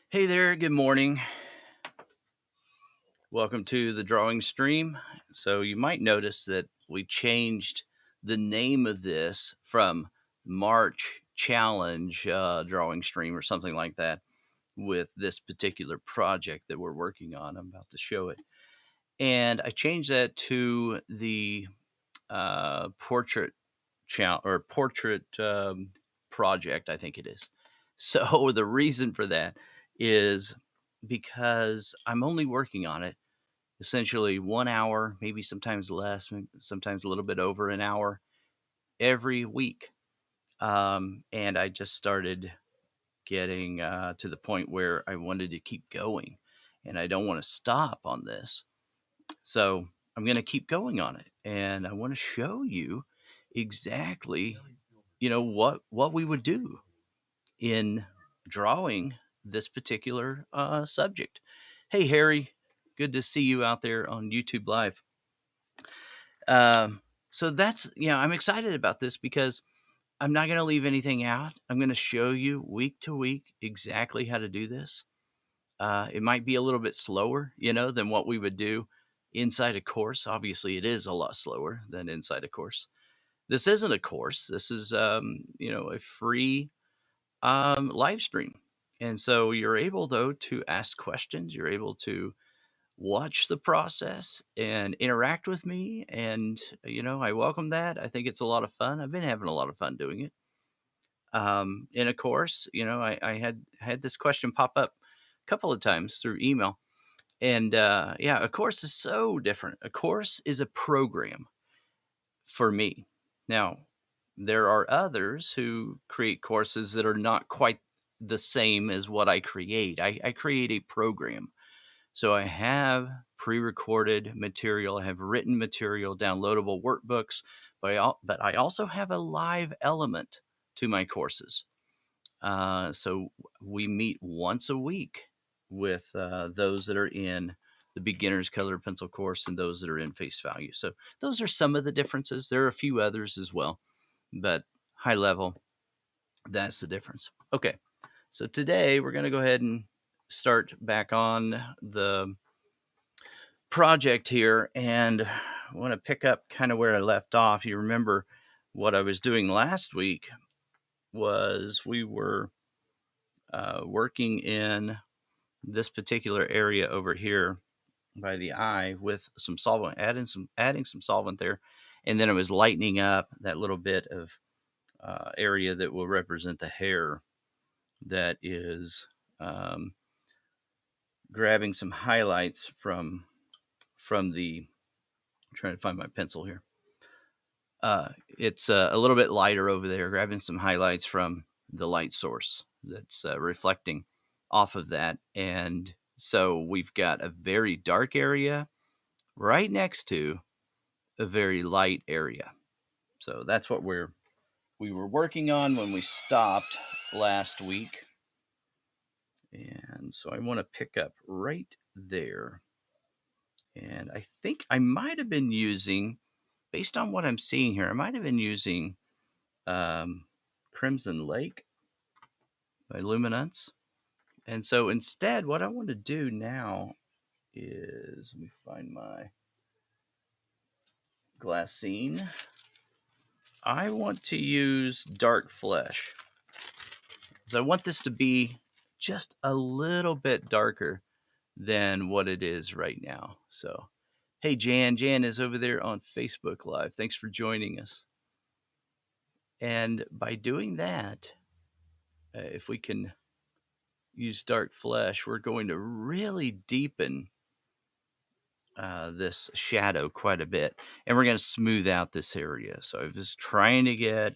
Hey there, good morning. Welcome to the drawing stream. So, you might notice that we changed the name of this from March Challenge drawing stream or something like that with this particular project that we're working on. I'm about to show it. And I changed that to the portrait portrait project, I think it is. So the reason for that is because I'm only working on it essentially 1 hour, maybe sometimes less, sometimes a little bit over an hour every week. And I just started getting to the point where I wanted to keep going, and I don't want to stop on this. So I'm going to keep going on it, and I want to show you exactly, what we would do in drawing this particular subject. Hey, Harry, good to see you out there on YouTube Live. So I'm excited about this because I'm not going to leave anything out. I'm going to show you week to week exactly how to do this. It might be a little bit slower, than what we would do inside a course. Obviously, it is a lot slower than inside a course. This isn't a course. This is, a free live stream. And so you're able, though, to ask questions. You're able to watch the process and interact with me. And, I welcome that. I think it's a lot of fun. I've been having a lot of fun doing it. In a course, I had this question pop up a couple of times through email. And yeah, a course is so different. A course is a program for me. Now, there are others who create courses that are not quite the same as what I create. I create a program. So I have pre-recorded material, I have written material, downloadable workbooks, but I also have a live element to my courses. So we meet once a week with those that are in the beginner's colored pencil course and those that are in face value. So those are some of the differences. There are a few others as well, but high level, that's the difference. Okay, so today we're going to go ahead and start back on the project here, and I want to pick up kind of where I left off. You remember what I was doing last week was we were working in this particular area over here by the eye with some solvent, adding some solvent there, and then it was lightening up that little bit of area that will represent the hair that is grabbing some highlights from the. I'm trying to find my pencil here. It's a little bit lighter over there, grabbing some highlights from the light source that's reflecting off of that. And so we've got a very dark area right next to a very light area. So that's what we were working on when we stopped last week. And so I want to pick up right there. And I think I might have been using, based on what I'm seeing here, I might have been using Crimson Lake by Luminance. And so instead, what I want to do now is, let me find my glassine. I want to use Dark Flesh. So I want this to be just a little bit darker than what it is right now. So, hey, Jan. Jan is over there on Facebook Live. Thanks for joining us. And by doing that, if we can use Dark Flesh, we're going to really deepen this shadow quite a bit. And we're going to smooth out this area. So I was trying to get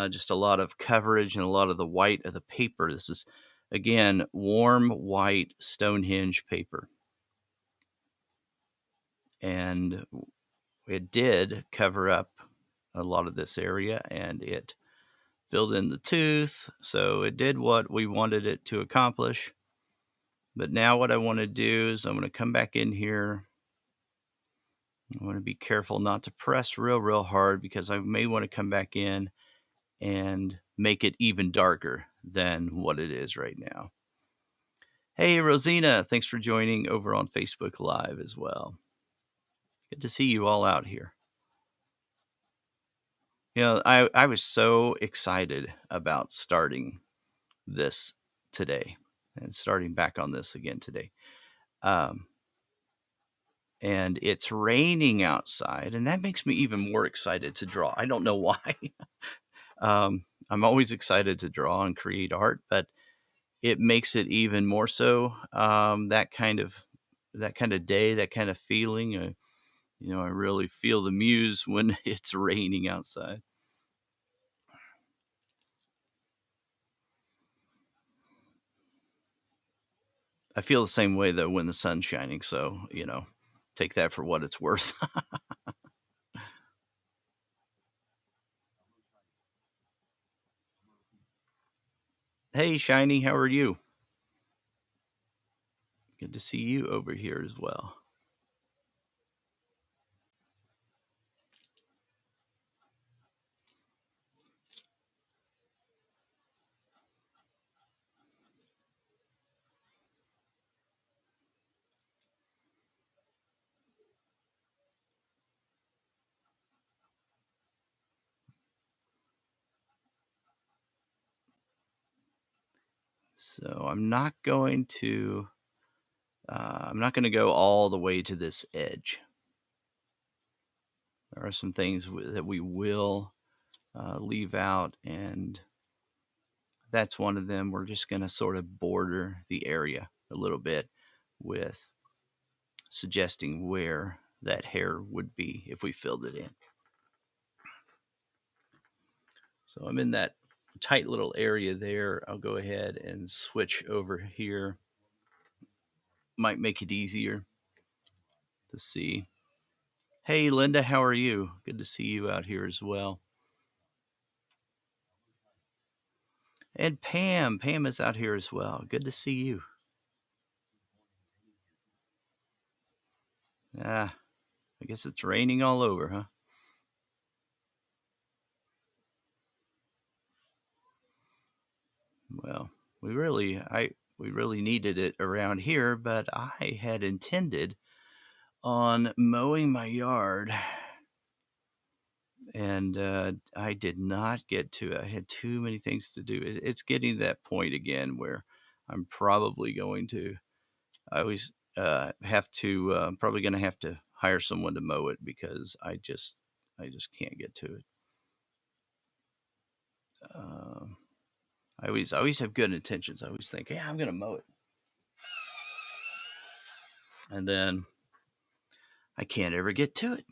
just a lot of coverage and a lot of the white of the paper. This is, again, warm white Stonehenge paper. And it did cover up a lot of this area, and it filled in the tooth. So it did what we wanted it to accomplish. But now what I want to do is I'm going to come back in here. I want to be careful not to press real hard because I may want to come back in and make it even darker than what it is right now. Hey, Rosina, thanks for joining over on Facebook Live as well. Good to see you all out here. I was so excited about starting this today and starting back on this again today. Um, and it's raining outside, and that makes me even more excited to draw. I don't know why. I'm always excited to draw and create art, but it makes it even more so. That kind of day, that kind of feeling. I really feel the muse when it's raining outside. I feel the same way though when the sun's shining. So take that for what it's worth. Hey, Shiny, how are you? Good to see you over here as well. So I'm not going to go all the way to this edge. There are some things that we will leave out, and that's one of them. We're just going to sort of border the area a little bit with suggesting where that hair would be if we filled it in. So I'm in that tight little area there. I'll go ahead and switch over here. Might make it easier to see. Hey, Linda, how are you? Good to see you out here as well. And Pam is out here as well. Good to see you. Ah, I guess it's raining all over, huh? Well, we really needed it around here, but I had intended on mowing my yard, and I did not get to it. I had too many things to do. It's getting to that point again where I'm probably going to. I always have to. Probably going to have to hire someone to mow it because I just can't get to it. Um, I always have good intentions. I always think, yeah, I'm going to mow it, and then I can't ever get to it.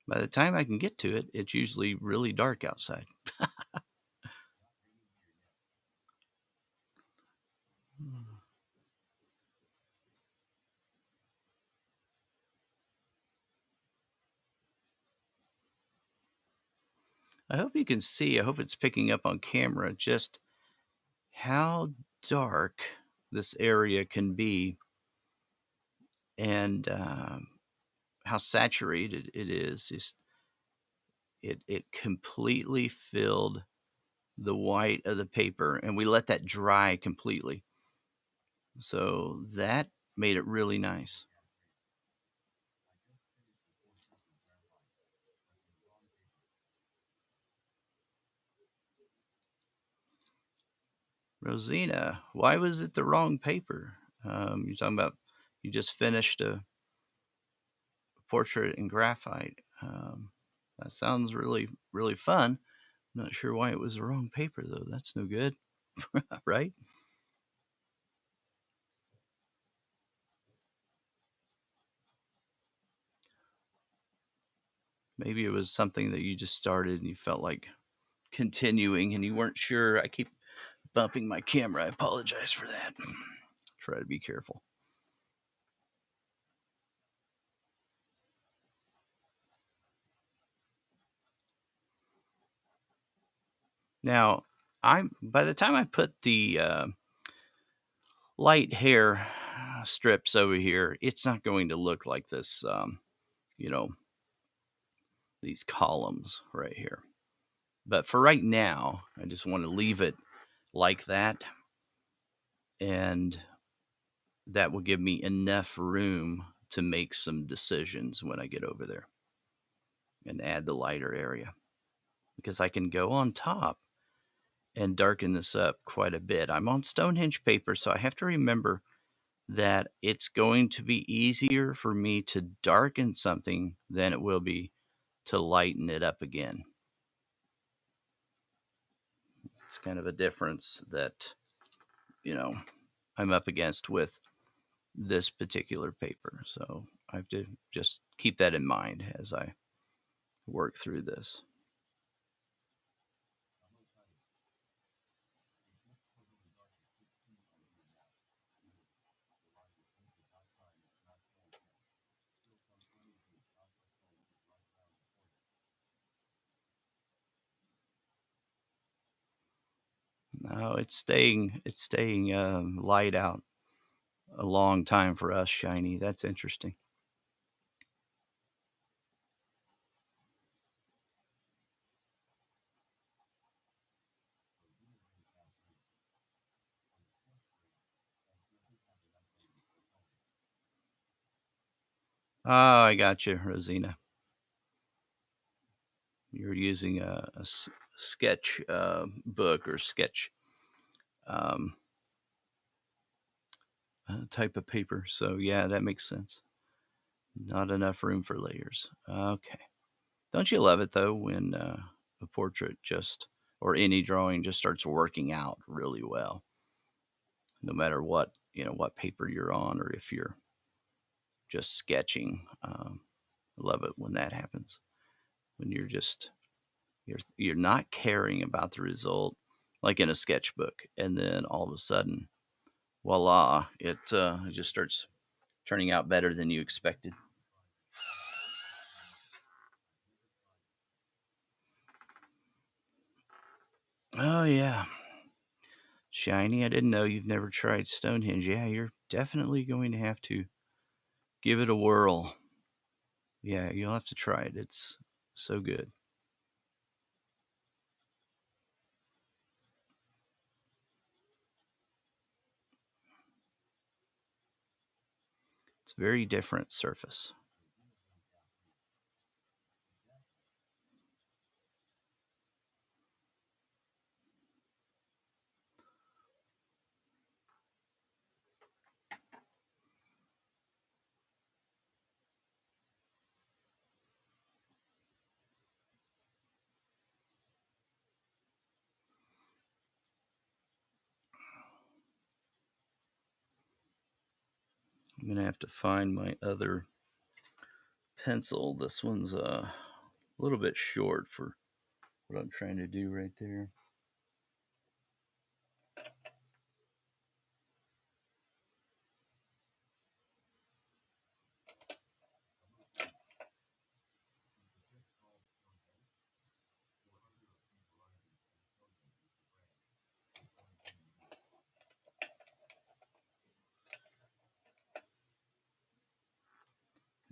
By the time I can get to it, it's usually really dark outside. I hope you can see. I hope it's picking up on camera just how dark this area can be, and how saturated it is. It completely filled the white of the paper, and we let that dry completely. So that made it really nice. Rosina, why was it the wrong paper? You're talking about you just finished a portrait in graphite. That sounds really, really fun. Not sure why it was the wrong paper though. That's no good, right? Maybe it was something that you just started and you felt like continuing and you weren't sure. I keep bumping my camera. I apologize for that. Try to be careful. Now, I'm by the time I put the light hair strips over here, it's not going to look like this. You know, these columns right here. But for right now, I just want to leave it like that, and that will give me enough room to make some decisions when I get over there and add the lighter area, because I can go on top and darken this up quite a bit. I'm on Stonehenge paper, so I have to remember that it's going to be easier for me to darken something than it will be to lighten it up again. It's kind of a difference that, you know, I'm up against with this particular paper. So I have to just keep that in mind as I work through this. No, it's staying light out a long time for us, shiny. That's interesting. Oh, I got you, Rosina. You're using a sketch book or sketch um, type of paper. So yeah, that makes sense. Not enough room for layers. Okay. Don't you love it though when a portrait just or any drawing just starts working out really well, no matter what what paper you're on or if you're just sketching. I love it when that happens. When you're not caring about the result, like in a sketchbook, and then all of a sudden, voila! It just starts turning out better than you expected. Oh yeah, shiny. I didn't know you've never tried Stonehenge. Yeah, you're definitely going to have to give it a whirl. Yeah, you'll have to try it. It's so good. It's a very different surface. I'm gonna have to find my other pencil. This one's a little bit short for what I'm trying to do right there.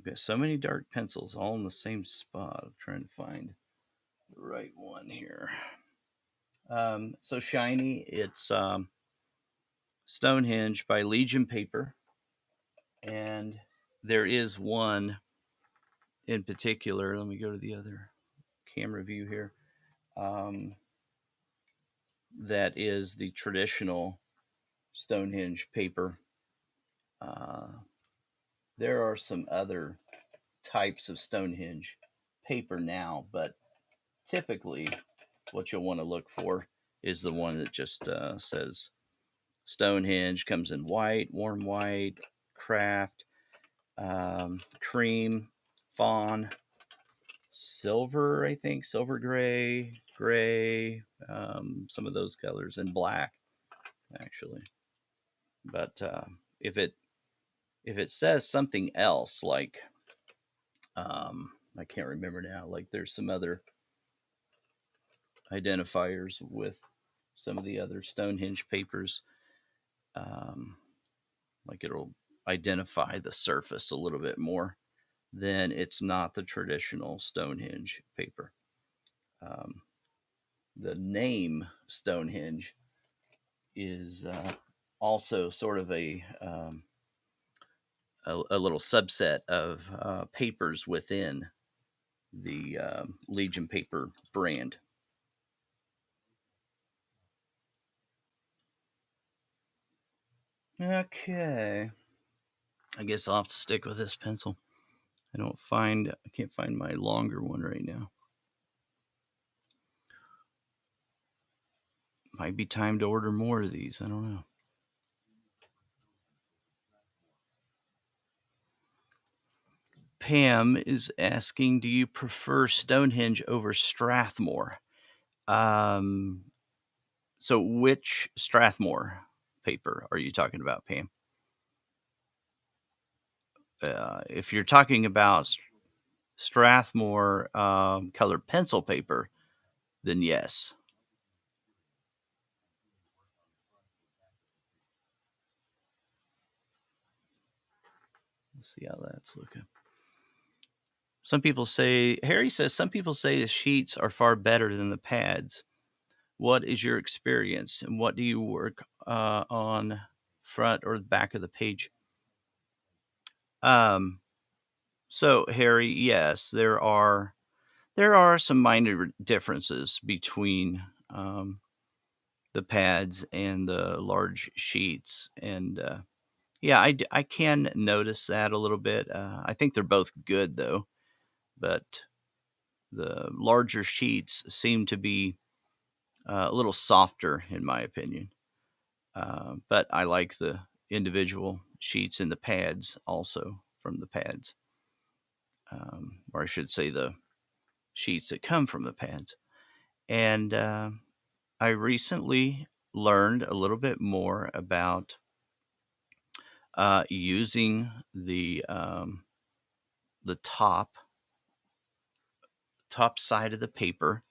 I've got so many dark pencils all in the same spot. I'm trying to find the right one here. So shiny. It's Stonehenge by Legion Paper, and there is one in particular. Let me go to the other camera view here. Um, that is the traditional Stonehenge paper. Uh, there are some other types of Stonehenge paper now, but typically what you'll want to look for is the one that just says Stonehenge, comes in white, warm white, craft, cream, fawn, silver, I think, silver gray, gray, some of those colors, and black, actually. But if it says something else, like I can't remember now, like there's some other identifiers with some of the other Stonehenge papers, um, like it'll identify the surface a little bit more, then it's not the traditional Stonehenge paper. Um, the name Stonehenge is also sort of a little subset of papers within the Legion paper brand. Okay, I guess I'll have to stick with this pencil. I can't find my longer one right now. Might be time to order more of these. I don't know. Pam is asking, do you prefer Stonehenge over Strathmore? Um, so which Strathmore paper are you talking about, Pam? If you're talking about Strathmore colored pencil paper, then yes. Let's see how that's looking. Harry says, some people say the sheets are far better than the pads. What is your experience and what do you work on front or the back of the page? Um, so Harry, yes, there are some minor differences between the pads and the large sheets, and yeah, I can notice that a little bit. I think they're both good though, but the larger sheets seem to be a little softer in my opinion. But I like the individual sheets in the pads also from the pads, or I should say the sheets that come from the pads. And I recently learned a little bit more about using the top side of the paper.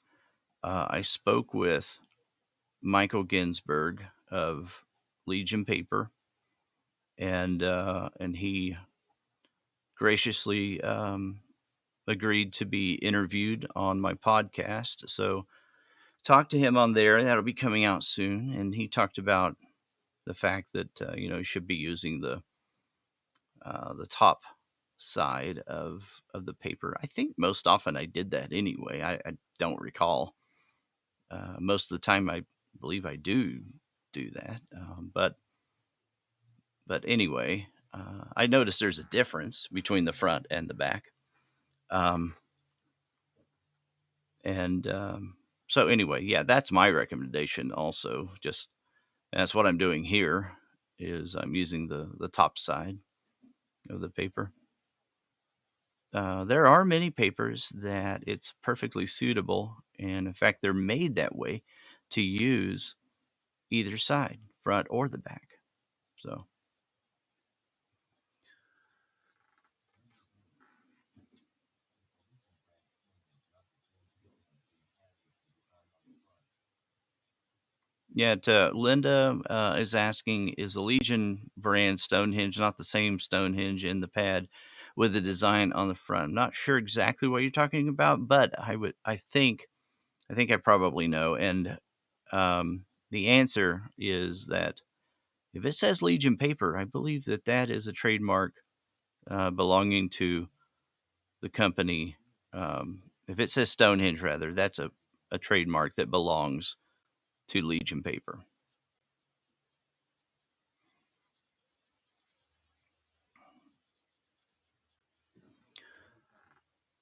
I spoke with Michael Ginsberg of Legion Paper, and he graciously agreed to be interviewed on my podcast. So talked to him on there. That'll be coming out soon, and he talked about the fact that you should be using the top side of the paper. I think most often I did that anyway. I don't recall. Most of the time, I believe I do that. But anyway, I noticed there's a difference between the front and the back. Um, and so anyway, yeah, that's my recommendation. Also, just that's what I'm doing here. Is I'm using the top side of the paper. There are many papers that it's perfectly suitable, and in fact, they're made that way to use either side, front or the back. So, yeah, Linda is asking, is the Legion brand Stonehenge not the same Stonehenge in the pad with the design on the front? I'm not sure exactly what you're talking about, but I think I probably know. And the answer is that if it says Legion paper, I believe that that is a trademark belonging to the company. If it says Stonehenge, rather, that's a trademark that belongs to Legion paper.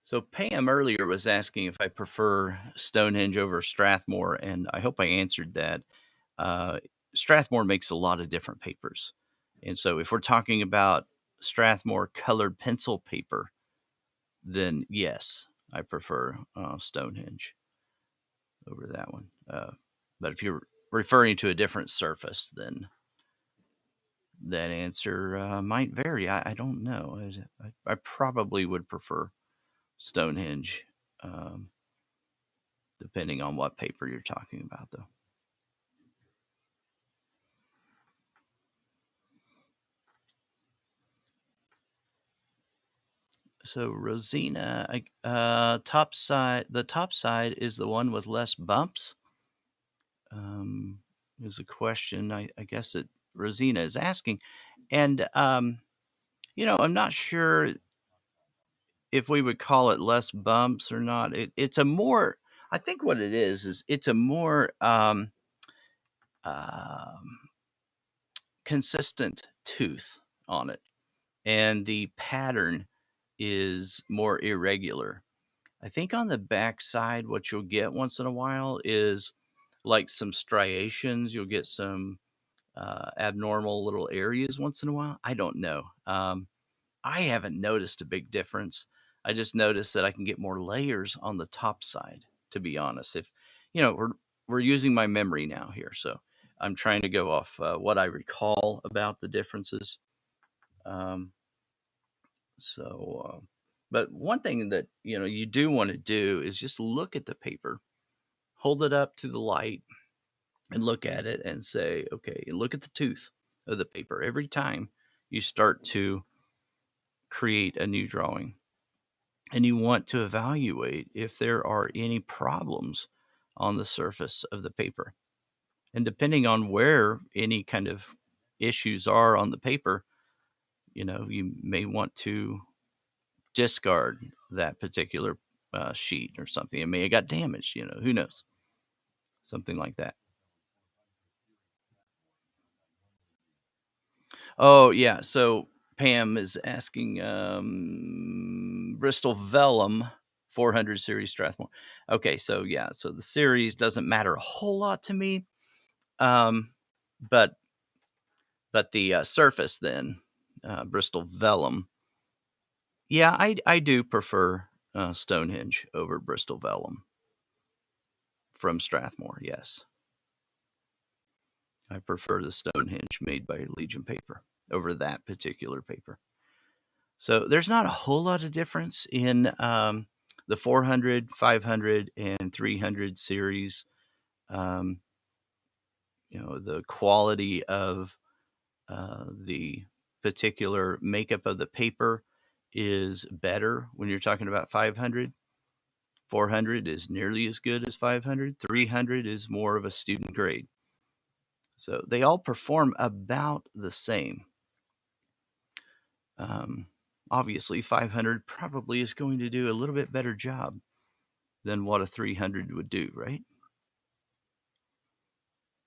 So Pam earlier was asking if I prefer Stonehenge over Strathmore, and I hope I answered that. Uh, Strathmore makes a lot of different papers, and so if we're talking about Strathmore colored pencil paper, then yes, I prefer Stonehenge over that one. But if you're referring to a different surface, then that answer might vary. I don't know. I probably would prefer Stonehenge, um, depending on what paper you're talking about, though. So Rosina, the top side is the one with less bumps. um, is a question I guess that Rosina is asking. And, I'm not sure if we would call it less bumps or not. It's a more, I think what it is it's a more um, consistent tooth on it. And the pattern is more irregular. I think on the back side, what you'll get once in a while is like some striations. You'll get some abnormal little areas once in a while. I don't know. I haven't noticed a big difference. I just noticed that I can get more layers on the top side, to be honest. If we're using my memory now here, so I'm trying to go off what I recall about the differences. Um, but one thing that you do want to do is just look at the paper, hold it up to the light, and look at it and say, okay, and look at the tooth of the paper every time you start to create a new drawing. And you want to evaluate if there are any problems on the surface of the paper. And depending on where any kind of issues are on the paper, you may want to discard that particular sheet or something. It may have got damaged, who knows? Something like that. Oh, yeah. So Pam is asking Bristol Vellum 400 series Strathmore. Okay, so yeah, so the series doesn't matter a whole lot to me, um, but the surface then, Bristol Vellum. Yeah, I do prefer Stonehenge over Bristol Vellum from Strathmore. Yes, I prefer the Stonehenge made by Legion paper over that particular paper. So there's not a whole lot of difference in the 400, 500, and 300 series. Um, the quality of the particular makeup of the paper is better when you're talking about 500. 400 is nearly as good as 500. 300 is more of a student grade. So they all perform about the same. Um, Obviously, 500 probably is going to do a little bit better job than what a 300 would do, right?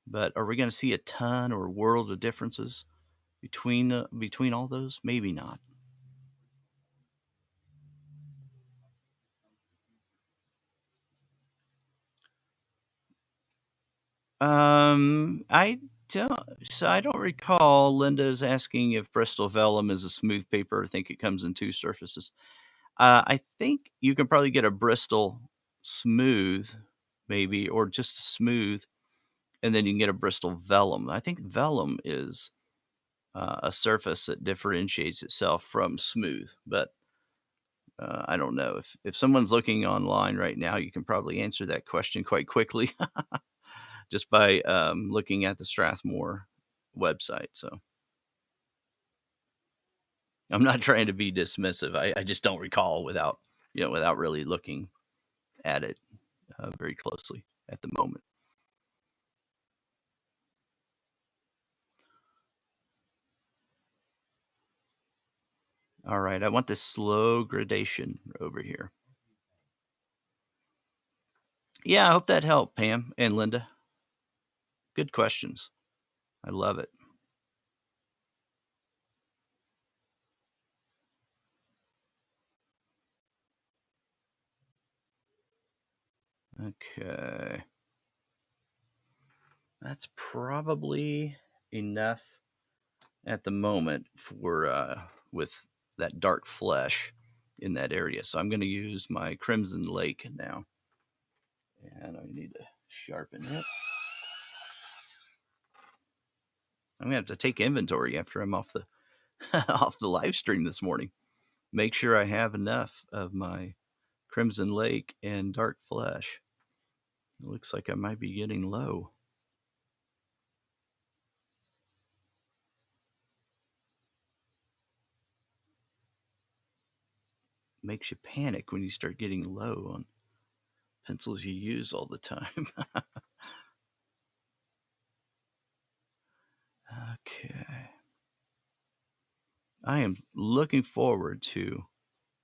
But are we going to see a ton or world of differences between all those? Maybe not. I don't. So I don't recall. Linda is asking if Bristol Vellum is a smooth paper. I think it comes in two surfaces. I think you can probably get a Bristol smooth, maybe, or just smooth, and then you can get a Bristol Vellum. I think Vellum is a surface that differentiates itself from smooth, but I don't know if someone's looking online right now, you can probably answer that question quite quickly just by looking at the Strathmore website. So I'm not trying to be dismissive. I just don't recall without really looking at it very closely at the moment. All right, I want this slow gradation over here. Yeah, I hope that helped, Pam and Linda. Good questions. I love it. Okay. That's probably enough at the moment for with that dark flesh in that area. So I'm going to use my Crimson Lake now, and I need to sharpen it. I'm going to have to take inventory after I'm off the off the live stream this morning. Make sure I have enough of my Crimson Lake and Dark Flesh. It looks like I might be getting low. Makes you panic when you start getting low on pencils you use all the time. I am looking forward to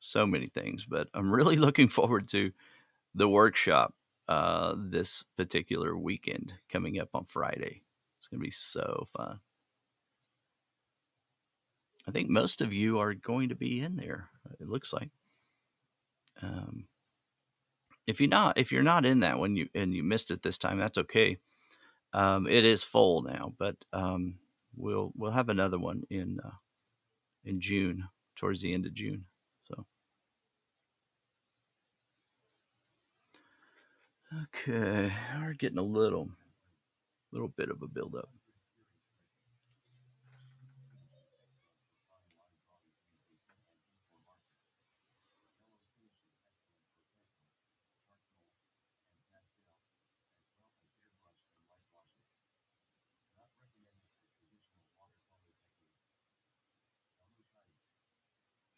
so many things, but I'm really looking forward to the workshop this particular weekend coming up on Friday. It's going to be so fun. I think most of you are going to be in there. It looks like. Um, if you're not in that one, you missed it this time, that's okay. It is full now, but we'll have another one in June, towards the end of June. So okay, we're getting a little bit of a buildup.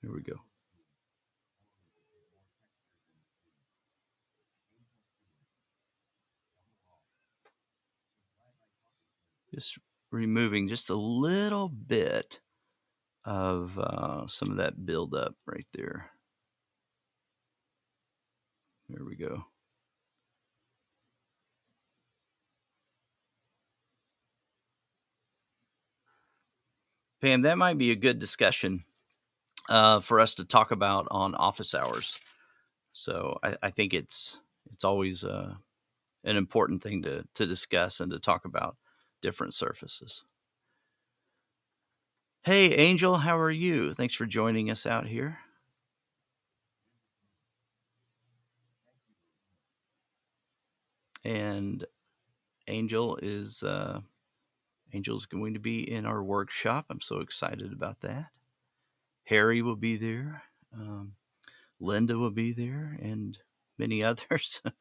Here we go. Just removing just a little bit of some of that buildup right there. There we go. Pam, that might be a good discussion for us to talk about on office hours. So I think it's always an important thing to discuss and to talk about different surfaces. Hey, Angel, how are you? Thanks for joining us out here. And Angel is Angel's going to be in our workshop. I'm so excited about that. Harry will be there. Um, Linda will be there, and many others. If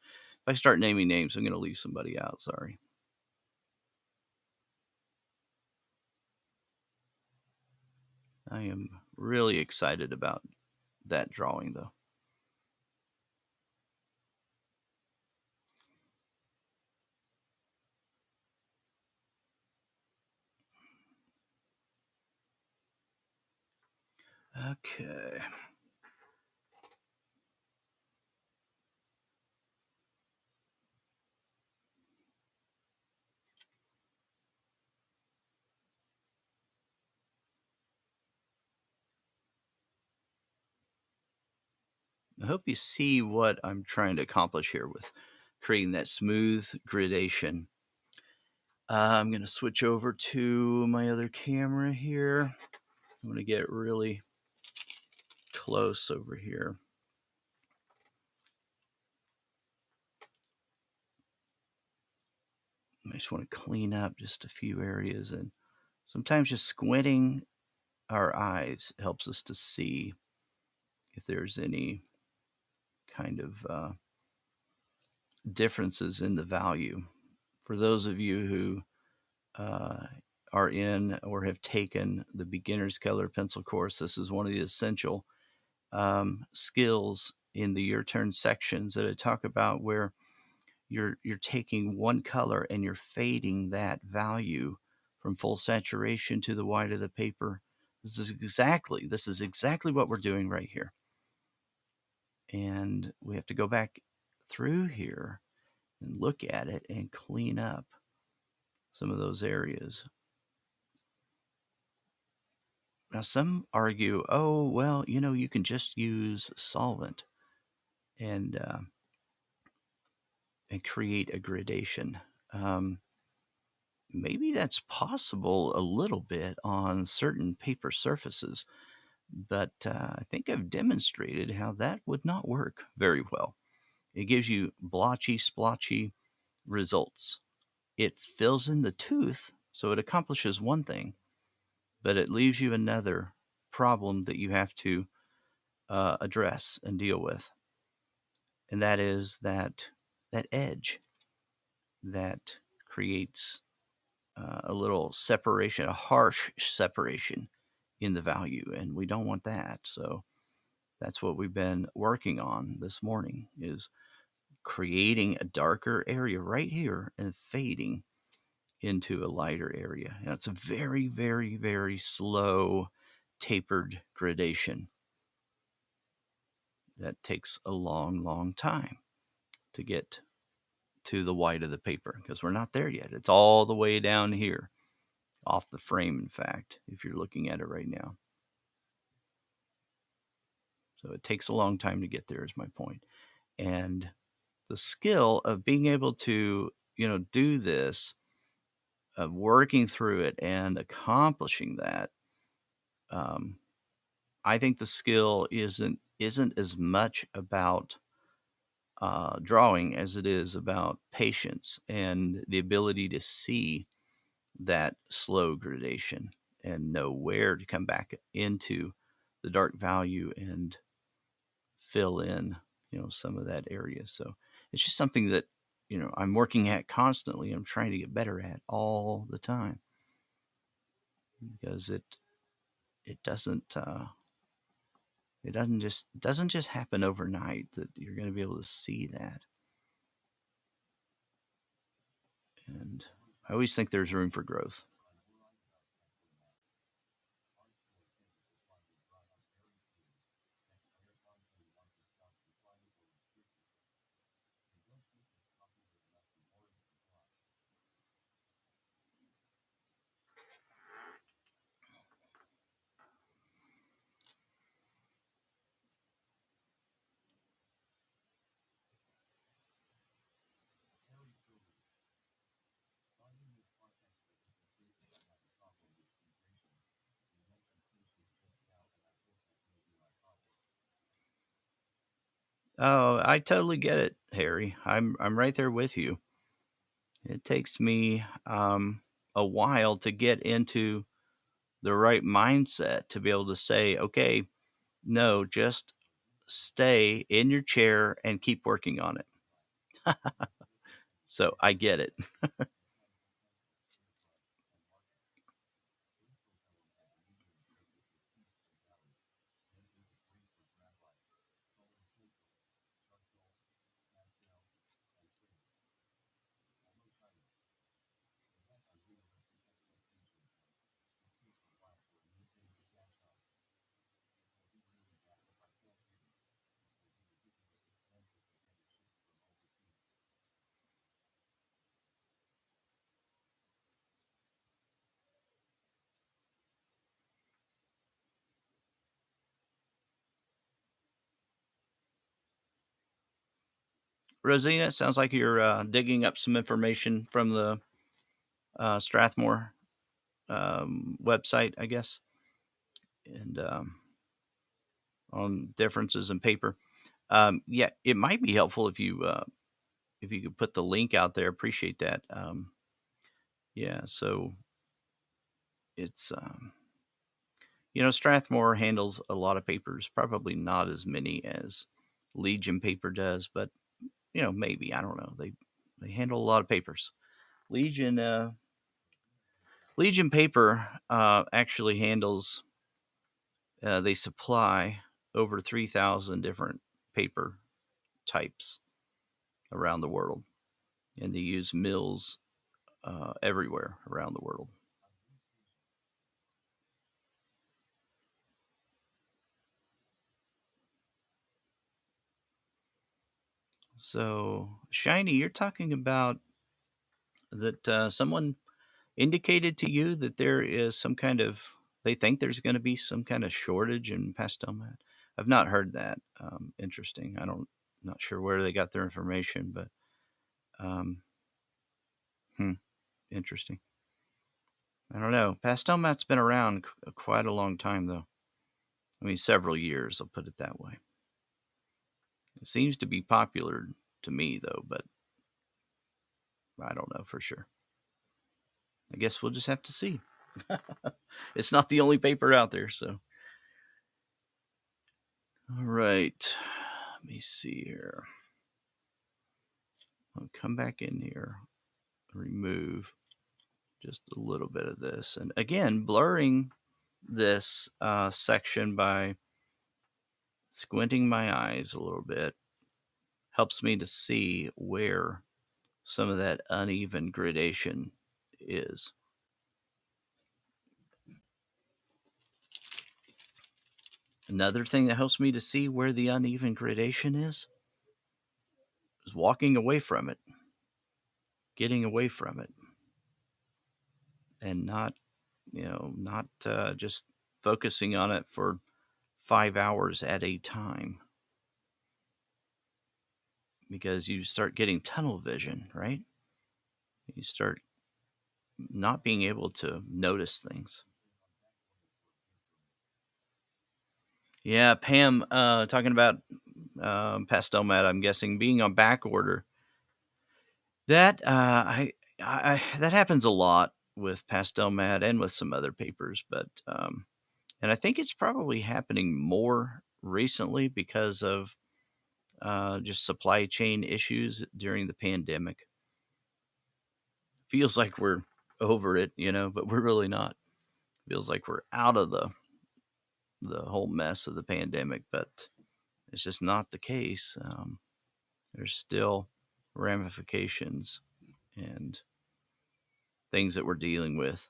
I start naming names, I'm going to leave somebody out. Sorry. I am really excited about that drawing, though. Okay. I hope you see what I'm trying to accomplish here with creating that smooth gradation. I'm going to switch over to my other camera here. I'm going to get really close over here. I just want to clean up just a few areas, and sometimes just squinting our eyes helps us to see if there's any kind of differences in the value. For those of you who are in or have taken the beginner's color pencil course, this is one of the essential skills in the your turn sections that I talk about, where you're taking one color and you're fading that value from full saturation to the white of the paper. This is exactly what we're doing right here. And we have to go back through here and look at it and clean up some of those areas. Now, some argue, oh, well, you can just use solvent and create a gradation. Um, Maybe that's possible a little bit on certain paper surfaces, but I think I've demonstrated how that would not work very well. It gives you blotchy, splotchy results. It fills in the tooth, so it accomplishes one thing, but it leaves you another problem that you have to address and deal with, and that is that edge that creates a little separation, a harsh separation in the value, and we don't want that. So that's what we've been working on this morning, is creating a darker area right here and fading into a lighter area. Now, it's a very, very, very slow tapered gradation. That takes a long, long time to get to the white of the paper because we're not there yet. It's all the way down here off the frame, in fact, if you're looking at it right now. So it takes a long time to get there, is my point. And the skill of being able to, do this, of working through it and accomplishing that, um, I think the skill isn't as much about drawing as it is about patience and the ability to see that slow gradation and know where to come back into the dark value and fill in, some of that area. So it's just something that, I'm working at constantly. I'm trying to get better at all the time because it doesn't just happen overnight that you're going to be able to see that. And I always think there's room for growth. Oh, I totally get it, Harry. I'm right there with you. It takes me a while to get into the right mindset to be able to say, okay, no, just stay in your chair and keep working on it. So I get it. Rosina, it sounds like you're digging up some information from the Strathmore website, I guess, and on differences in paper. Yeah, it might be helpful if you could put the link out there. Appreciate that. Yeah, so it's Strathmore handles a lot of papers, probably not as many as Legion paper does, but maybe I don't know. They handle a lot of papers. Legion Legion paper actually handles. They supply over 3,000 different paper types around the world, and they use mills everywhere around the world. So, Shiny, you're talking about that someone indicated to you that there is some kind of, they think there's going to be some kind of shortage in pastel mat. I've not heard that. Interesting. Not sure where they got their information, but um, hmm, interesting. I don't know. Pastel mat's been around quite a long time, though. I mean, several years, I'll put it that way. It seems to be popular to me, though, but I don't know for sure. I guess we'll just have to see. It's not the only paper out there, so. All right. Let me see here. I'll come back in here, remove just a little bit of this. And again, blurring this section by squinting my eyes a little bit helps me to see where some of that uneven gradation is. Another thing that helps me to see where the uneven gradation is walking away from it, getting away from it, and not just focusing on it for 5 hours at a time, because you start getting tunnel vision, right? You start not being able to notice things. Yeah, Pam, talking about pastel mat. I'm guessing being on back order. That that happens a lot with pastel mat and with some other papers, but and I think it's probably happening more recently because of just supply chain issues during the pandemic. Feels like we're over it, but we're really not. Feels like we're out of the whole mess of the pandemic, but it's just not the case. There's still ramifications and things that we're dealing with,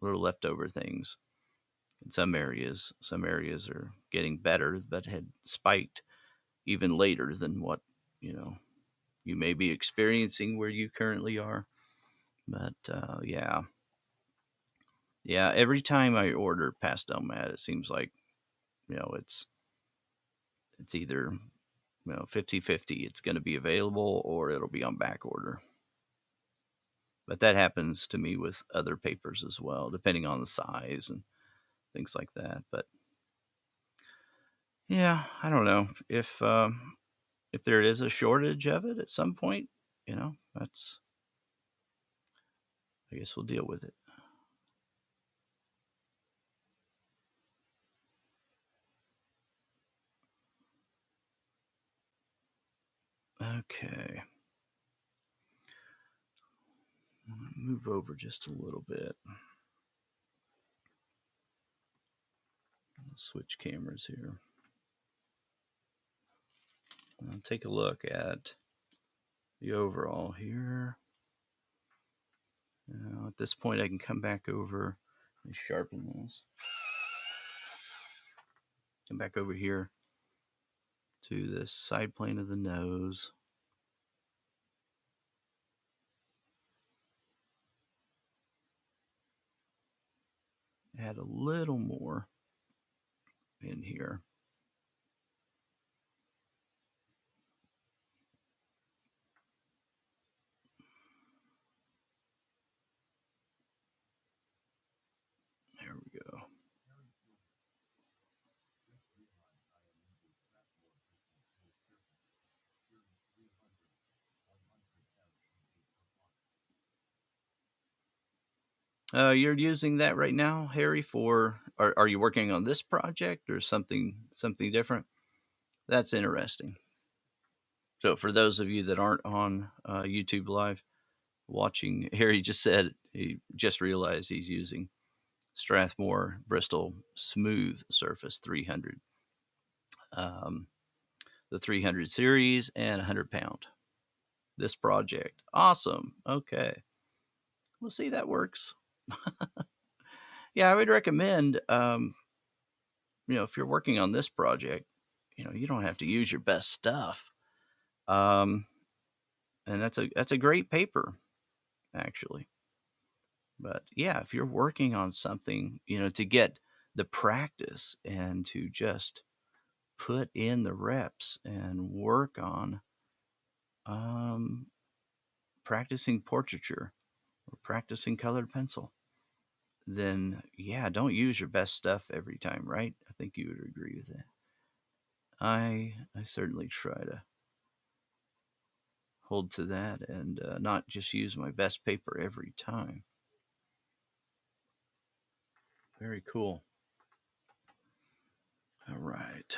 little leftover things in some areas. Some areas are getting better, but had spiked even later than what you know you may be experiencing where you currently are. But yeah. Every time I order pastel mat, it seems like it's either 50-50. It's going to be available or it'll be on back order. But that happens to me with other papers as well, depending on the size and things like that. But yeah, I don't know if there is a shortage of it at some point. That's I guess we'll deal with it. Okay, move over just a little bit. I'll switch cameras here. I'll take a look at the overall here. Now, at this point, I can come back over and sharpen this. Come back over here to this side plane of the nose. Add a little more in here. There we go. You're using that right now, Harry, for are you working on this project or something different? That's interesting. So for those of you that aren't on YouTube Live watching, Harry just said he just realized he's using Strathmore Bristol Smooth Surface 300, um, the 300 series and 100 pound. This project, awesome. Okay, we'll see that works. Yeah, I would recommend, if you're working on this project, you don't have to use your best stuff. Um, and that's a great paper, actually. But yeah, if you're working on something, to get the practice and to just put in the reps and work on um, practicing portraiture or practicing colored pencil, then yeah, don't use your best stuff every time, right? I think you would agree with that. I certainly try to hold to that and not just use my best paper every time. Very cool. All right.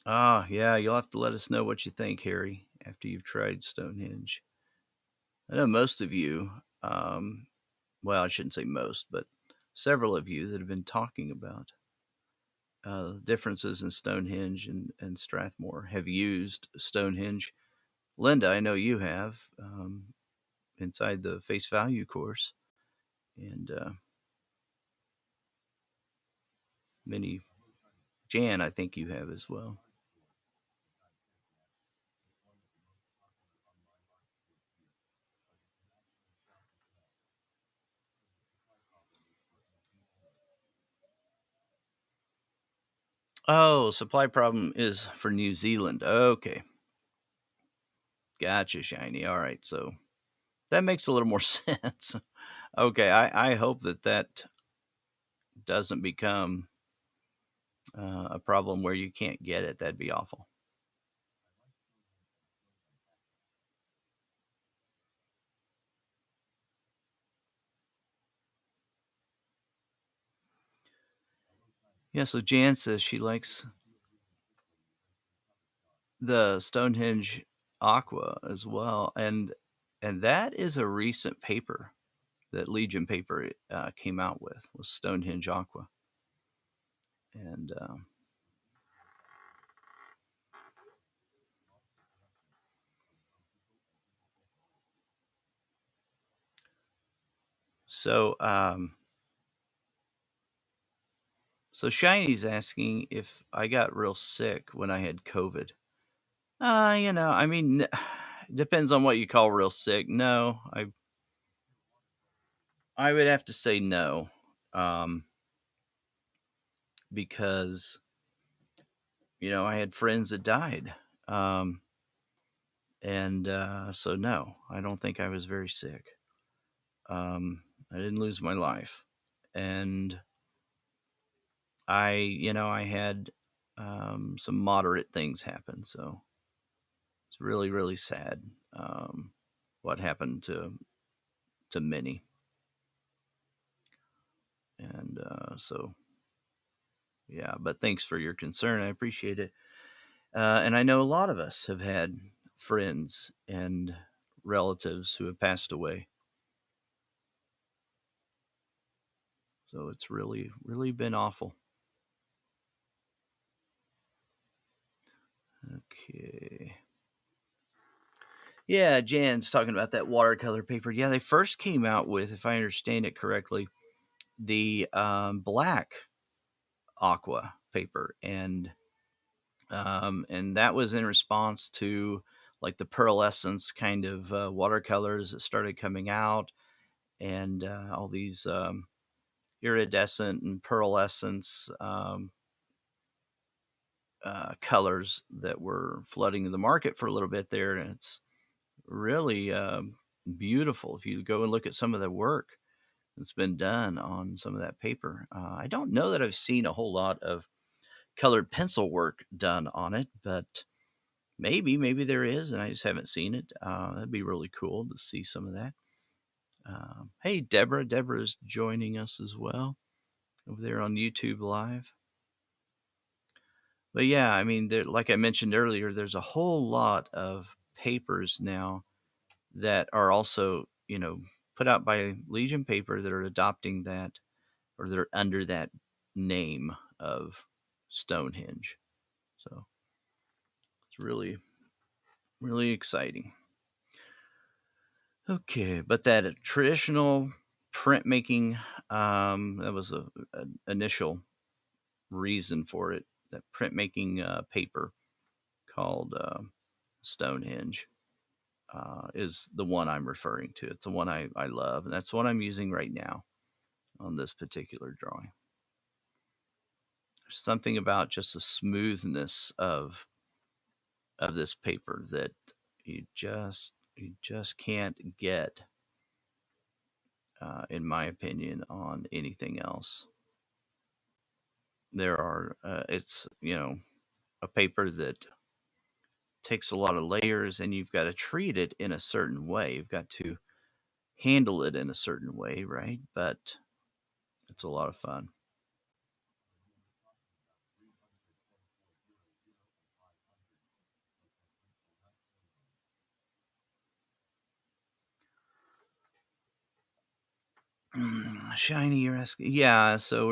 Ah, yeah, you'll have to let us know what you think, Harry, after you've tried Stonehenge. I know most of you, well, I shouldn't say most, but several of you that have been talking about differences in Stonehenge and Strathmore have used Stonehenge. Linda, I know you have inside the face value course. and many Jan, I think you have as well. Oh, supply problem is for New Zealand. Okay, gotcha, Shiny. All right, so that makes a little more sense. Okay, I hope that that doesn't become a problem where you can't get it. That'd be awful. Yeah, so Jan says she likes the Stonehenge Aqua as well, and that is a recent paper that Legion paper came out with was Stonehenge Aqua, and so so Shiny's asking if I got real sick when I had COVID. I mean, depends on what you call real sick. No, I would have to say no, um, because I had friends that died, um, and so no, I don't think I was very sick. I didn't lose my life, and I had some moderate things happen, so it's really, really sad what happened to many, and so yeah. But thanks for your concern. I appreciate it. And I know a lot of us have had friends and relatives who have passed away. So it's really, really been awful. Okay. Yeah, Jan's talking about that watercolor paper. Yeah, they first came out with, if I understand it correctly, the black aqua paper, and that was in response to like the pearlescence kind of watercolors that started coming out, and all these iridescent and pearlescence colors that were flooding the market for a little bit there. And it's really beautiful if you go and look at some of the work that's been done on some of that paper. I don't know that I've seen a whole lot of colored pencil work done on it, but maybe there is, and I just haven't seen it. That'd be really cool to see some of that. Hey, Deborah. Deborah is joining us as well over there on YouTube Live. But yeah, I mean, like I mentioned earlier, there's a whole lot of papers now that are also, put out by Legion Paper that are adopting that, or they're under that name of Stonehenge. So it's really, really exciting. Okay, but that traditional printmaking, that was a initial reason for it. That printmaking paper called Stonehenge is the one I'm referring to. It's the one I love, and that's what I'm using right now on this particular drawing. There's something about just the smoothness of this paper that you just can't get, in my opinion, on anything else. It's a paper that takes a lot of layers, and you've got to treat it in a certain way. You've got to handle it in a certain way, right? But it's a lot of fun. Shiny, you're asking. Yeah, so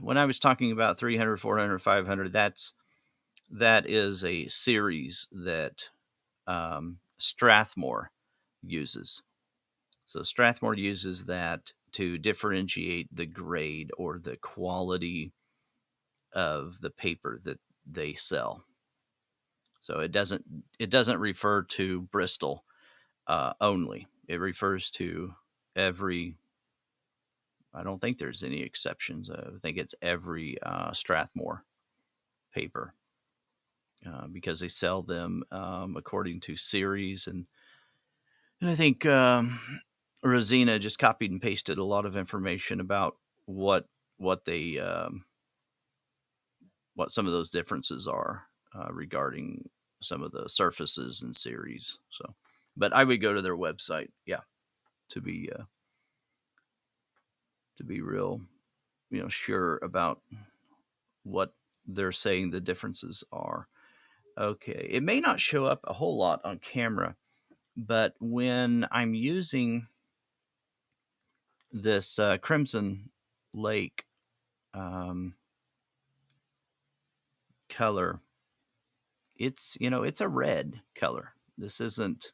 when I was talking about 300, 400, 500, that is a series that Strathmore uses. So Strathmore uses that to differentiate the grade or the quality of the paper that they sell. So it doesn't refer to Bristol only. It refers to every. I don't think there's any exceptions. I think it's every Strathmore paper because they sell them according to series, and I think Rosina just copied and pasted a lot of information about what what they what some of those differences are regarding some of the surfaces and series. So, but I would go to their website, yeah, to be uh, to be real, sure about what they're saying the differences are. Okay, it may not show up a whole lot on camera, but when I'm using this Crimson Lake um, color, it's a red color. This isn't.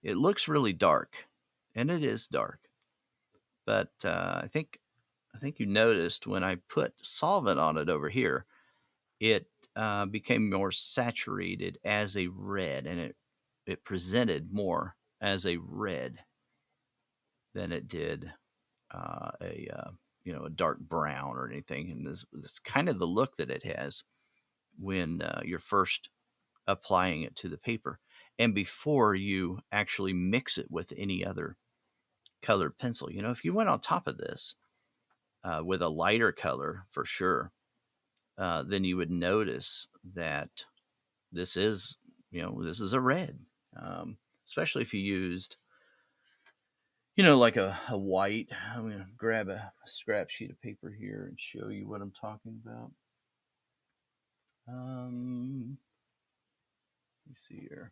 It looks really dark, and it is dark. But I think you noticed when I put solvent on it over here, it became more saturated as a red, and it presented more as a red than it did a dark brown or anything. And this kind of the look that it has when you're first applying it to the paper, and before you actually mix it with any other colored pencil. If you went on top of this with a lighter color, for sure, then you would notice that this is, this is a red. Especially if you used, like a white. I'm going to grab a scrap sheet of paper here and show you what I'm talking about. Let me see here.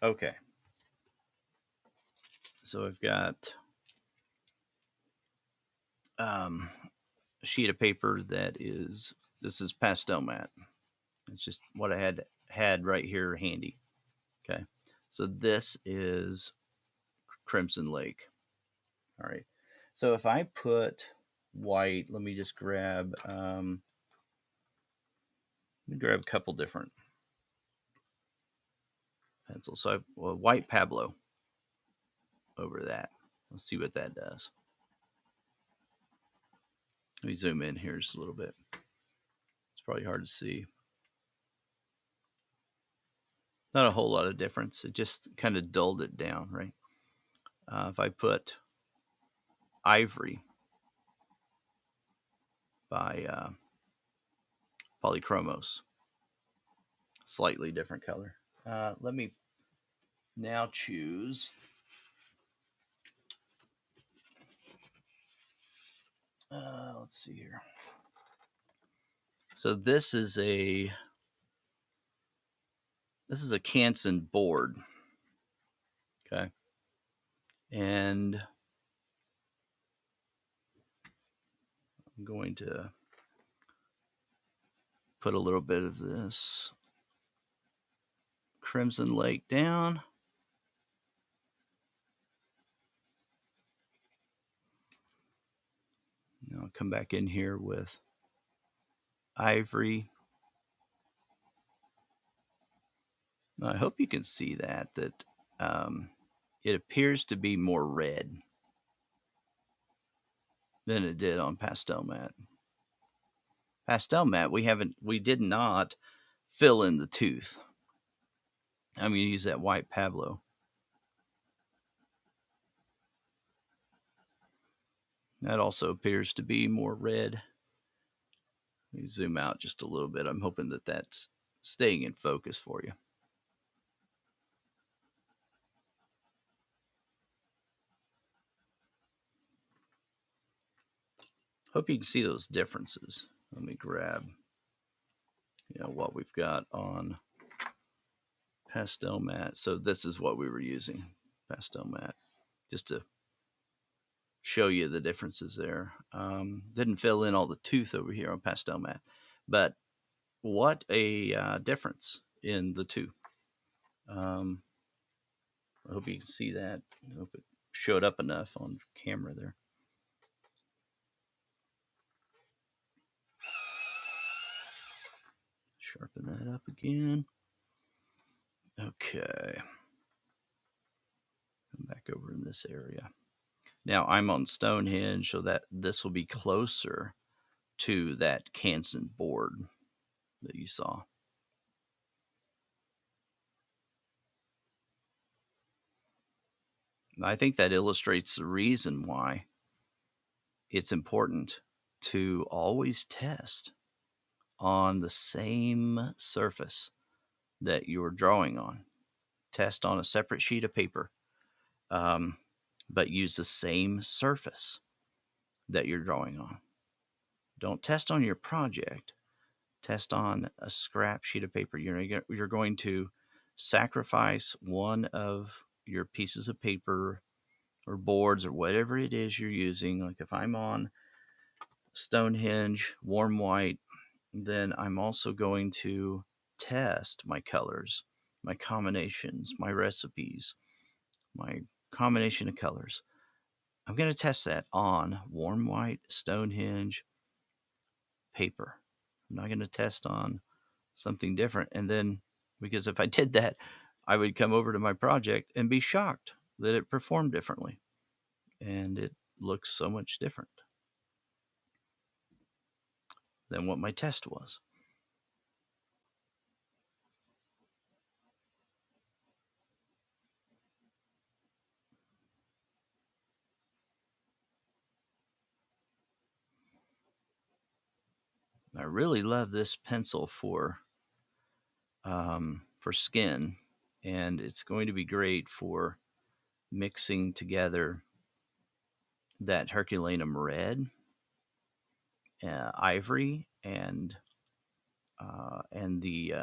Okay. So I've got a sheet of paper this is pastel matte. It's just what I had right here handy. Okay. So this is Crimson Lake. All right. So if I put white, let me just grab a couple different pencils. So white Pablo over that. Let's see what that does. Let me zoom in here just a little bit. It's probably hard to see. Not a whole lot of difference. It just kind of dulled it down, right? If I put Ivory by Polychromos, slightly different color. Let me now choose. Let's see here. So this is a Canson board, okay, and I'm going to put a little bit of this Crimson Lake down. Now I'll come back in here with Ivory. Now, I hope you can see that it appears to be more red than it did on Pastel Matte. Pastel Matte, we did not fill in the tooth. I'm going to use that white Pablo. That also appears to be more red. Let me zoom out just a little bit. I'm hoping that that's staying in focus for you. Hope you can see those differences. Let me grab what we've got on Pastel Matte. So this is what we were using, Pastel Matte, just to show you the differences there. Didn't fill in all the tooth over here on Pastel Matte, but what a difference in the two. I hope you can see that. I hope it show it up enough on camera there. Sharpen that up again. Okay. Come back over in this area. Now I'm on Stonehenge, so that this will be closer to that Canson board that you saw. I think that illustrates the reason why it's important to always test on the same surface that you're drawing on. Test on a separate sheet of paper, um, but use the same surface that you're drawing on. Don't test on your project. Test on a scrap sheet of paper. You're going to sacrifice one of your pieces of paper or boards or whatever it is you're using. Like if I'm on Stonehenge warm white, then I'm also going to test my colors, my combinations, my recipes, my combination of colors. I'm going to test that on warm white Stonehenge paper. I'm not going to test on something different. And then, because if I did that, I would come over to my project and be shocked that it performed differently. And it looks so much different than what my test was. I really love this pencil for skin, and it's going to be great for mixing together that Herculaneum red, ivory, and the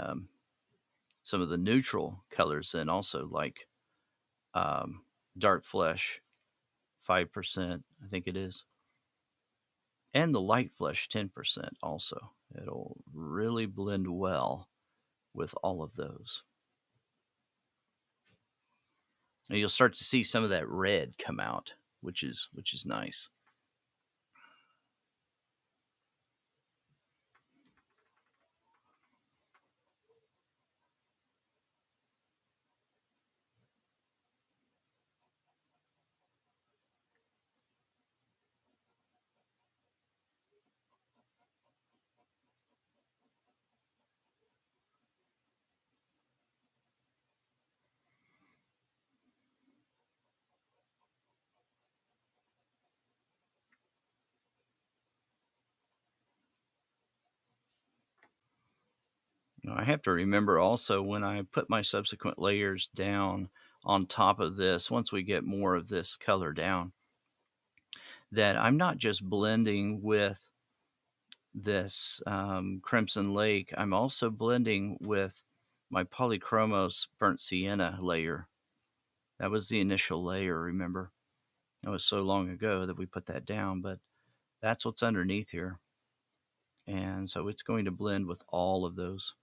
some of the neutral colors, and also like um, dark flesh 5%, I think it is, and the light flesh 10% also. It'll really blend well with all of those. And you'll start to see some of that red come out, which is nice. Now, I have to remember also when I put my subsequent layers down on top of this, once we get more of this color down, that I'm not just blending with this Crimson Lake, I'm also blending with my Polychromos Burnt Sienna layer. That was the initial layer, remember? That was so long ago that we put that down, but that's what's underneath here. And so it's going to blend with all of those.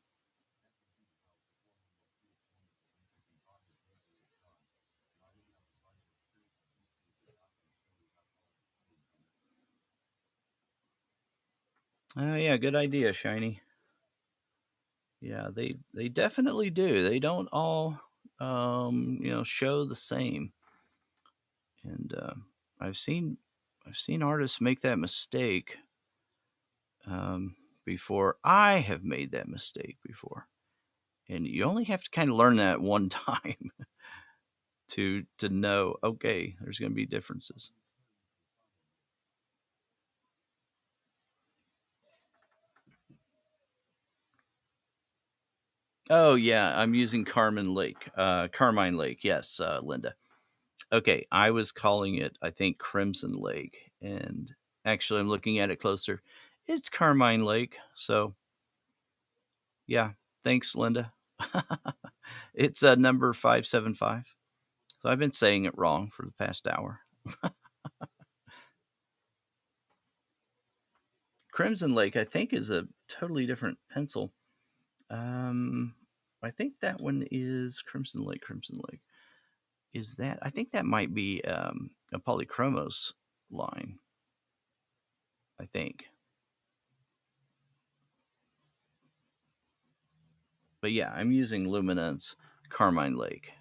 Oh, yeah, good idea, Shiny. Yeah, they definitely do. They don't all show the same. And I've seen artists make that mistake um, before. I have made that mistake before, and you only have to kind of learn that one time to know. Okay, there's going to be differences. Oh yeah, I'm using Carmine Lake. Yes, Linda. Okay, I was calling it, I think, Crimson Lake, and actually, I'm looking at it closer. It's Carmine Lake. So, yeah, thanks, Linda. It's number 575. So I've been saying it wrong for the past hour. Crimson Lake, I think, is a totally different pencil. Um, I think that one is Crimson Lake. Crimson Lake. is that I think that might be a polychromos line. I think, but yeah, I'm using Luminance Carmine Lake.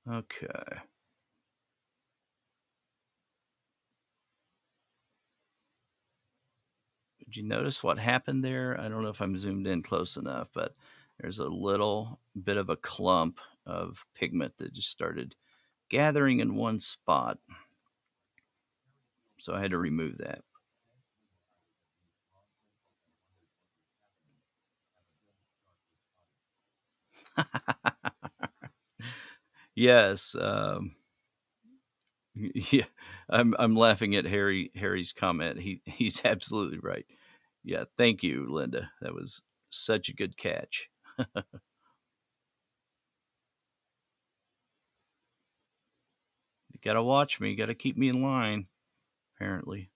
Okay. Did you notice what happened there? I don't know if I'm zoomed in close enough, but there's a little bit of a clump of pigment that just started gathering in one spot. So I had to remove that. Yes. Yeah. I'm laughing at Harry's comment. He's absolutely right. Yeah. Thank you, Linda. That was such a good catch. You gotta watch me. You gotta keep me in line. Apparently,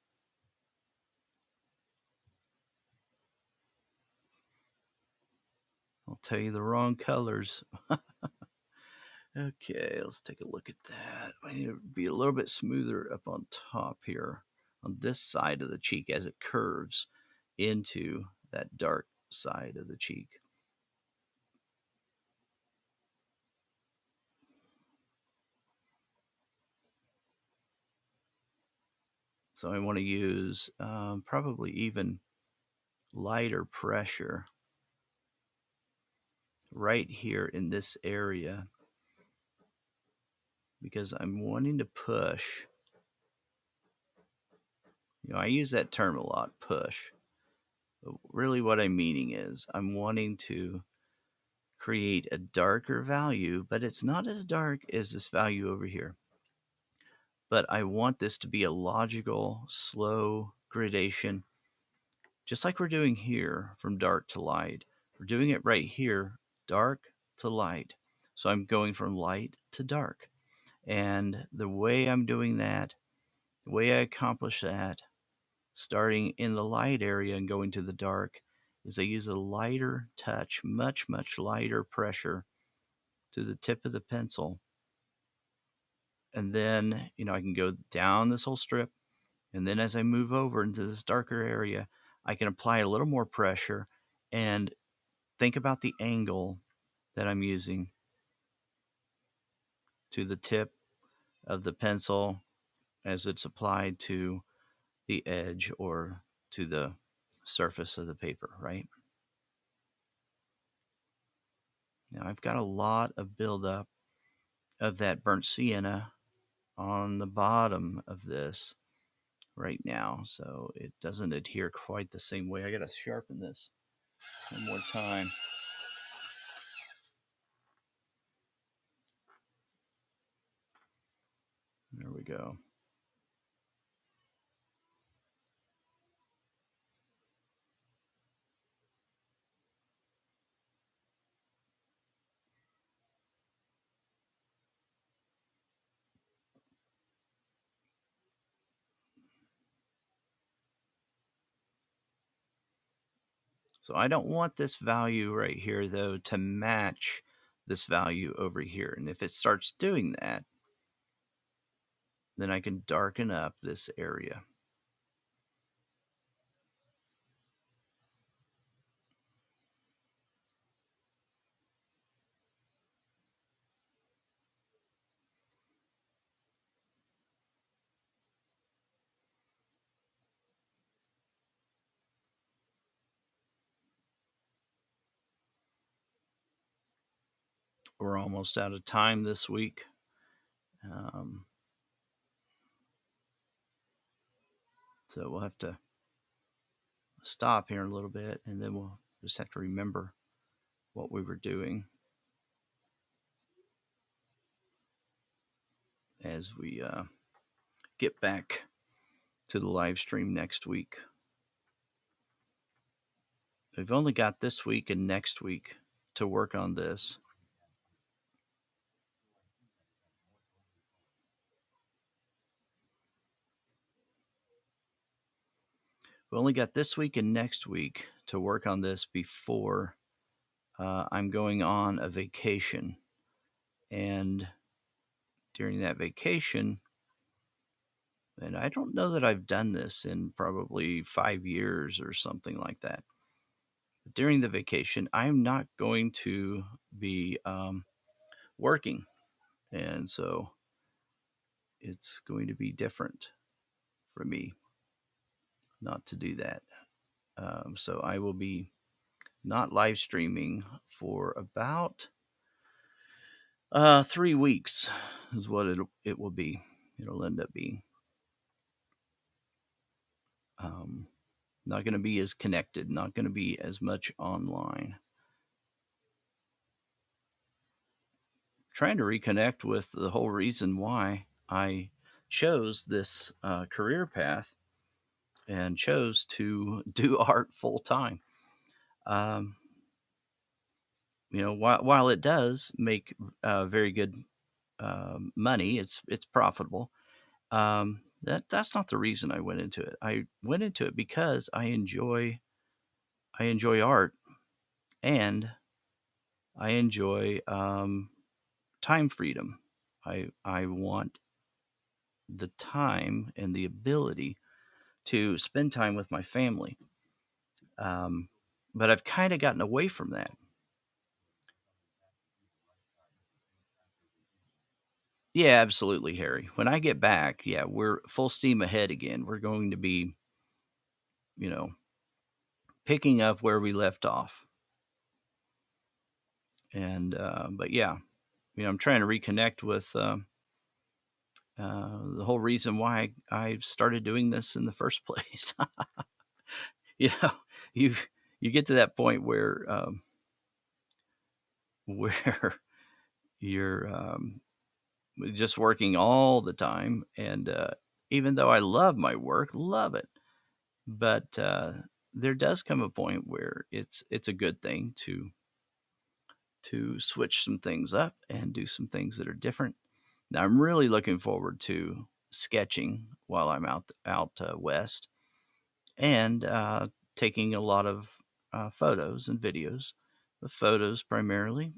I'll tell you the wrong colors. Okay, let's take a look at that. I need to be a little bit smoother up on top here on this side of the cheek as it curves into that dark side of the cheek. So I want to use probably even lighter pressure right here in this area because I'm wanting to push. I use that term a lot, push. But really, what I'm meaning is I'm wanting to create a darker value, but it's not as dark as this value over here. But I want this to be a logical, slow gradation, just like we're doing here from dark to light. We're doing it right here, dark to light. So I'm going from light to dark. And the way I'm doing that, the way I accomplish that, starting in the light area and going to the dark, is I use a lighter touch, much, much lighter pressure to the tip of the pencil. And then, I can go down this whole strip. And then as I move over into this darker area, I can apply a little more pressure and think about the angle that I'm using to the tip of the pencil as it's applied to the edge or to the surface of the paper, right? Now I've got a lot of buildup of that burnt sienna on the bottom of this right now, so it doesn't adhere quite the same way. I gotta sharpen this one more time. There we go. So I don't want this value right here, though, to match this value over here. And if it starts doing that, then I can darken up this area. We're almost out of time this week. Um, so we'll have to stop here a little bit and then we'll just have to remember what we were doing as we get back to the live stream next week. We've only got this week and next week to work on this. we only got this week and next week to work on this before I'm going on a vacation. And during that vacation, and I don't know that I've done this in probably 5 years or something like that. But during the vacation, I'm not going to be working. And so it's going to be different for me not to do that. So I will be not live streaming for about 3 weeks, is what it will be. It'll end up being. Um, Not going to be as connected, not going to be as much online. Trying to reconnect with the whole reason why I chose this career path and chose to do art full time. Um, while it does make very good money, it's profitable. That's not the reason I went into it. I went into it because I enjoy art, and I enjoy time freedom. I want the time and the ability to spend time with my family. Um, but I've kind of gotten away from that. Yeah, absolutely, Harry. When I get back, yeah, we're full steam ahead again. We're going to be, you know, picking up where we left off. And but yeah, I'm trying to reconnect with the whole reason why I started doing this in the first place. you know, you you get to that point where where you're just working all the time, and even though I love my work, love it, but there does come a point where it's a good thing to switch some things up and do some things that are different. Now I'm really looking forward to sketching while I'm out west, and taking a lot of photos and videos, the photos primarily.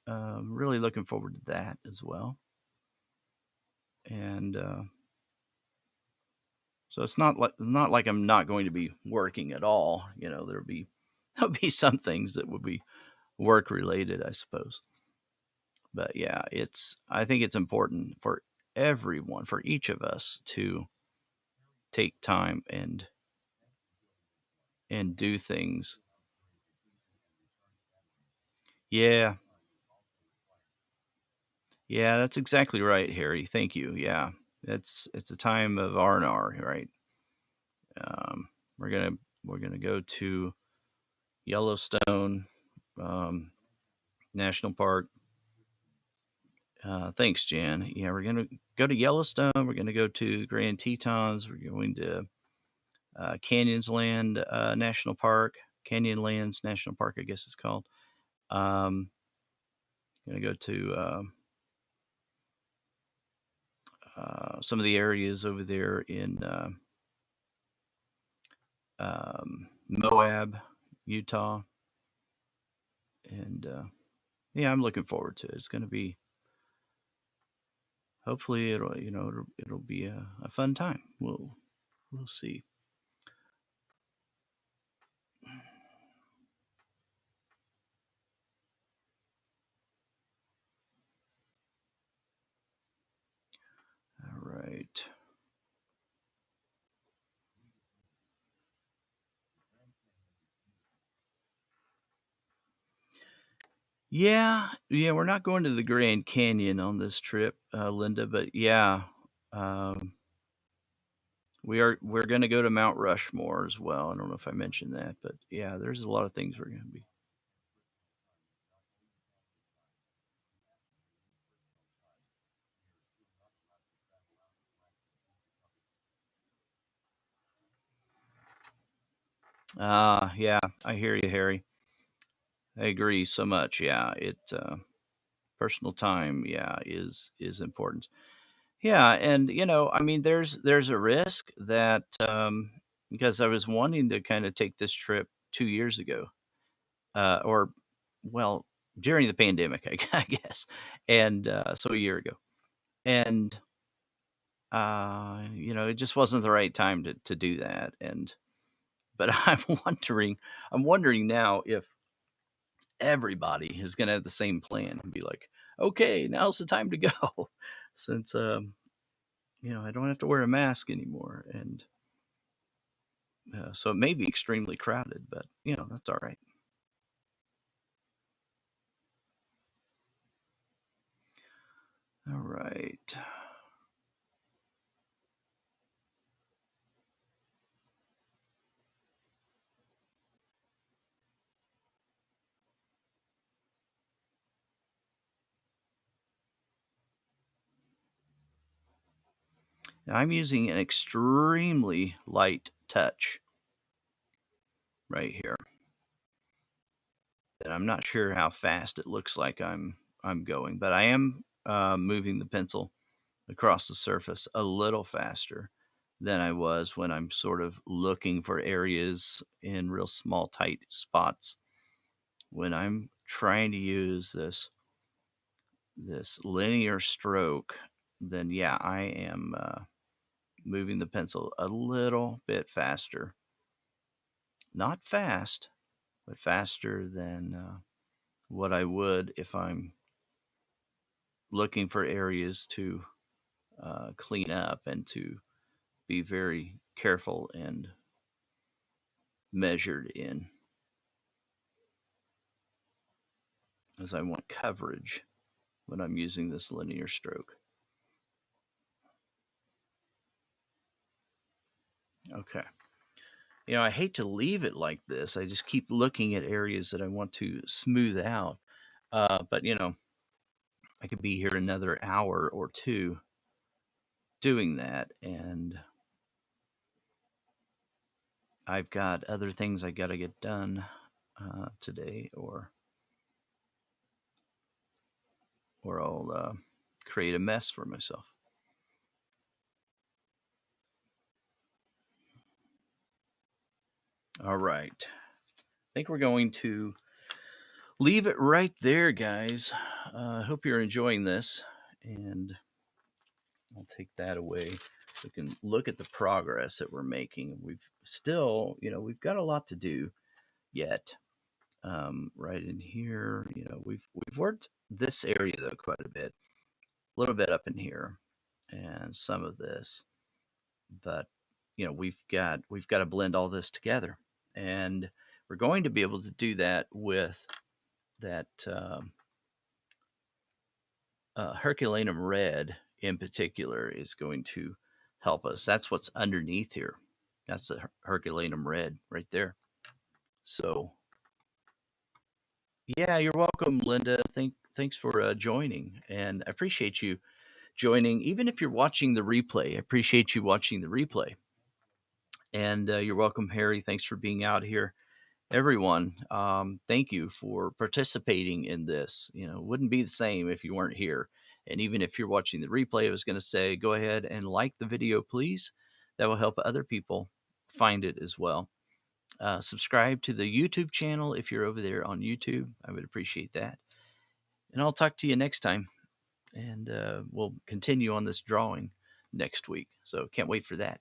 Really looking forward to that as well. And so it's not like I'm not going to be working at all. There'll be there'll be some things that will be work related, I suppose. But yeah, I think it's important for everyone, for each of us, to take time and do things. Yeah, yeah, that's exactly right, Harry. Thank you. Yeah, it's a time of R&R, right? Um, we're gonna we're gonna go to Yellowstone um, National Park. Thanks, Jan. Yeah, we're gonna go to Yellowstone. We're gonna go to Grand Tetons. We're going to Canyonsland National Park, Canyonlands National Park, I guess it's called. Um, gonna go to some of the areas over there in Moab, Utah, and yeah, I'm looking forward to it. It's gonna be, hopefully it'll be a fun time. We'll see. All right. Yeah, yeah, we're not going to the Grand Canyon on this trip, Linda, but yeah, um, we're going to go to Mount Rushmore as well. I don't know if I mentioned that, but yeah, there's a lot of things we're going to be. Yeah, I hear you, Harry. I agree so much. Yeah, personal time, yeah, is important. Yeah, and I mean, there's a risk that because I was wanting to kind of take this trip 2 years ago, or well, during the pandemic, I guess, and so a year ago, and it just wasn't the right time to do that, and but I'm wondering now if everybody is going to have the same plan and be like, okay, now's the time to go, since I don't have to wear a mask anymore, and so it may be extremely crowded, but that's all right. All right. Now, I'm using an extremely light touch right here, and I'm not sure how fast it looks like I'm going, but I am moving the pencil across the surface a little faster than I was when I'm sort of looking for areas in real small, tight spots. When I'm trying to use this linear stroke, then yeah, I am moving the pencil a little bit faster. Not fast, but faster than what I would if I'm looking for areas to clean up and to be very careful and measured in, as I want coverage when I'm using this linear stroke. Okay. I hate to leave it like this. I just keep looking at areas that I want to smooth out. But, I could be here another hour or two doing that. And I've got other things I got to get done today, or I'll create a mess for myself. All right. I think we're going to leave it right there, guys. I hope you're enjoying this. And I'll take that away. We can look at the progress that we're making. We've still, we've got a lot to do yet. Right in here, we've worked this area though quite a bit, a little bit up in here, and some of this, but we've got to blend all this together, and we're going to be able to do that with that Herculaneum red in particular is going to help us. That's what's underneath here. That's the Herculaneum red right there. So, yeah, you're welcome, Linda. Thanks for joining, and I appreciate you joining. Even if you're watching the replay, I appreciate you watching the replay. And you're welcome, Harry. Thanks for being out here. Everyone, thank you for participating in this. It wouldn't be the same if you weren't here. And even if you're watching the replay, I was going to say, go ahead and like the video, please. That will help other people find it as well. Subscribe to the YouTube channel if you're over there on YouTube. I would appreciate that. And I'll talk to you next time. And we'll continue on this drawing next week. So can't wait for that.